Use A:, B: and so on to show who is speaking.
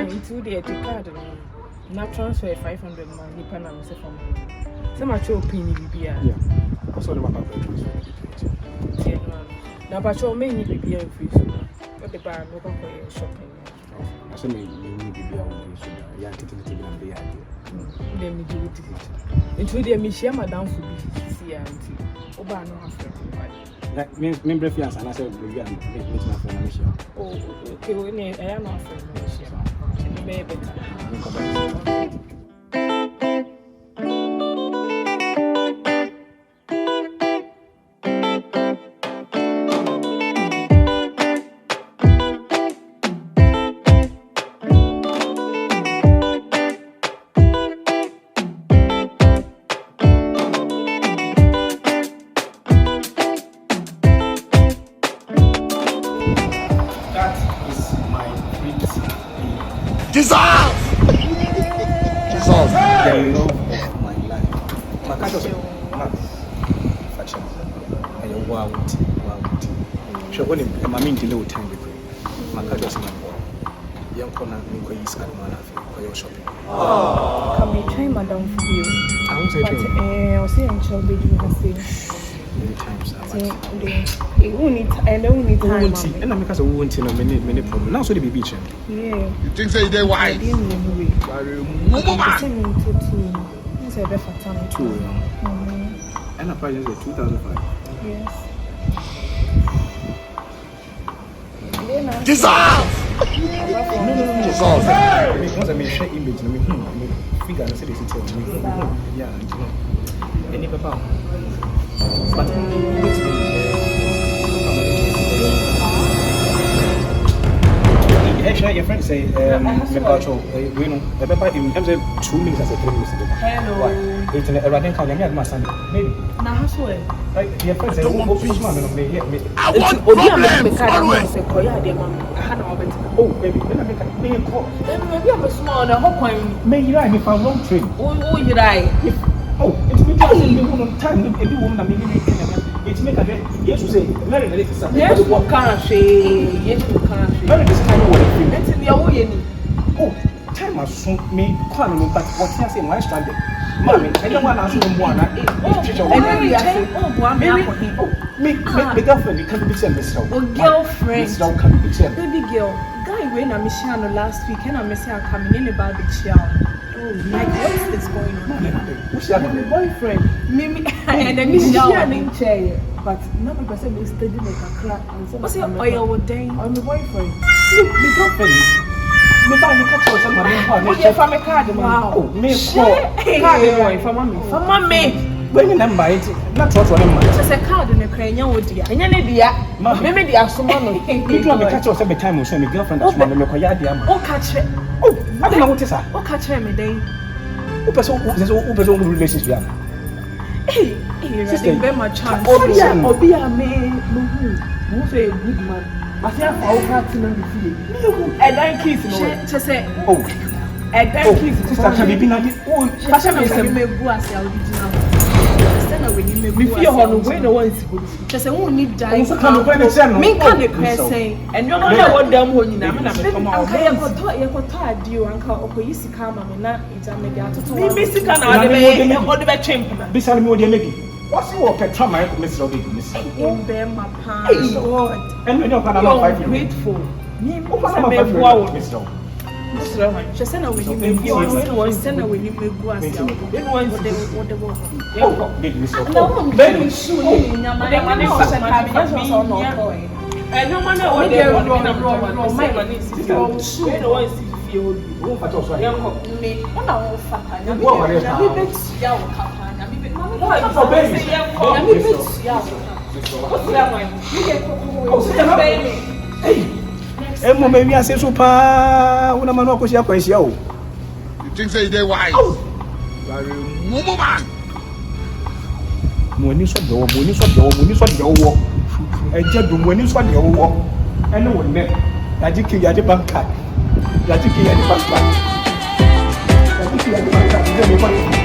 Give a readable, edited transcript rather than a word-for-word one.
A: into the card. Not transfer 500 man. He can answer from me. Some are your opinion, BBA.
B: Yeah. Also, the map
A: now, but your main BBA free. But the bar no for your shopping.
B: I said, maybe BBA so that you are getting it in the idea.
A: Let me do it. Into the Michelle Madame for BCC auntie. Oba no have friend.
B: Like, me breakfast, and I said, we are making my friend Michelle.
A: Oh, okay, I am not friend Michelle. Baby.
C: Dissolve! Dissolve!
B: The love of my life. My kind of fashion. I am wow. So when I'm in the low time, my kind of young corner, you use for your shopping.
A: Can we try Madame for you?
B: I won't say to you.
A: I'll say I'm sure they do the same.
B: Many times.
A: It won't need time.
B: And I'm because I won't know many problems. Now, so the baby chain.
A: Yeah.
C: You think say they why?
A: Two.
B: And the price is 2005.
A: Yes.
C: Dissolve!
B: No.
C: Dissolve!
B: Once I may share image, I figure and say this is yeah, and you know. Any papa. But actually, your friend say, we know, the papa in terms of 2 minutes as a 3 minutes.
A: Hello.
B: It's a riding count, I'm not Sandra. Maybe.
A: Now, how
B: Like, your friend said, oh, fish man, me.
C: I want problems always!
B: Oh, baby, then I make a call.
A: Then maybe I'm a small and a hot point.
B: May you ride me for a long train.
A: Oh, you right.
B: Oh, it's because you don't have time. Every woman, I mean, it's make a yes, you say, marry the little son.
A: Yes, what can't say? Yes, you can't say.
B: Marry this kind of way.
A: It's in your way.
B: Oh, time has soon made quite but what I say, my stranded. Mommy, I don't want to ask you one. Me girlfriend, you can't be sent this.
A: Oh, girlfriend.
B: This don't come be sent.
A: Baby girl, guy when I'm Michelle last week, and I'm Michelle coming in about the child. Like, what is going on?
B: Who's your
A: boyfriend? Mimi and then Michelle in chair. But not because I'm studying like a crack. What's your oil with day? I'm the boyfriend.
B: The girlfriend. Me buy me catch or something.
A: Yeah, from a card. Wow.
B: Oh, me card boy for mommy.
A: For mommy.
B: When you number it, not what one man.
A: Just a card in a crane, oh dear. And then, dear, maybe the Asumano.
B: You don't catch us every time we send me girlfriend. That's one of my yard.
A: Oh, catch it.
B: Oh, I don't know what is that.
A: Oh, catch him a day.
B: Who person relationship?
A: Hey, sister, very much chance. Be a man, who say a good man. I say I'm all practicing on the field. And then kiss, just say, oh, and then kiss. Sister, can you be not? Oh, Pasha may say, me go as the original. Me feel how no one is good. Just say, who need die? Me can't say, and you don't know what them when you know. I'm tired, you uncle. Okay, you see, come on, not it's a mediator. Me sick and all the champion. Beside me, what you're making. What's your Petra, my Mr. Miss? In them, my pants. And we know I'm grateful. Me, Mr. Just send away you may go and send away you may go as you want very soon. And no matter what they're wrong, my money is soon.
B: Emo maybe I say so pa una manu akosia kwansia o.
C: You think say they wise? Mumu man.
B: Mo ni so de wo. Eje do mo ni so de wo. Ene wo ne. Yaji ki yaji banka. Yaji ki yaji passport. Yaji ki yaji banka.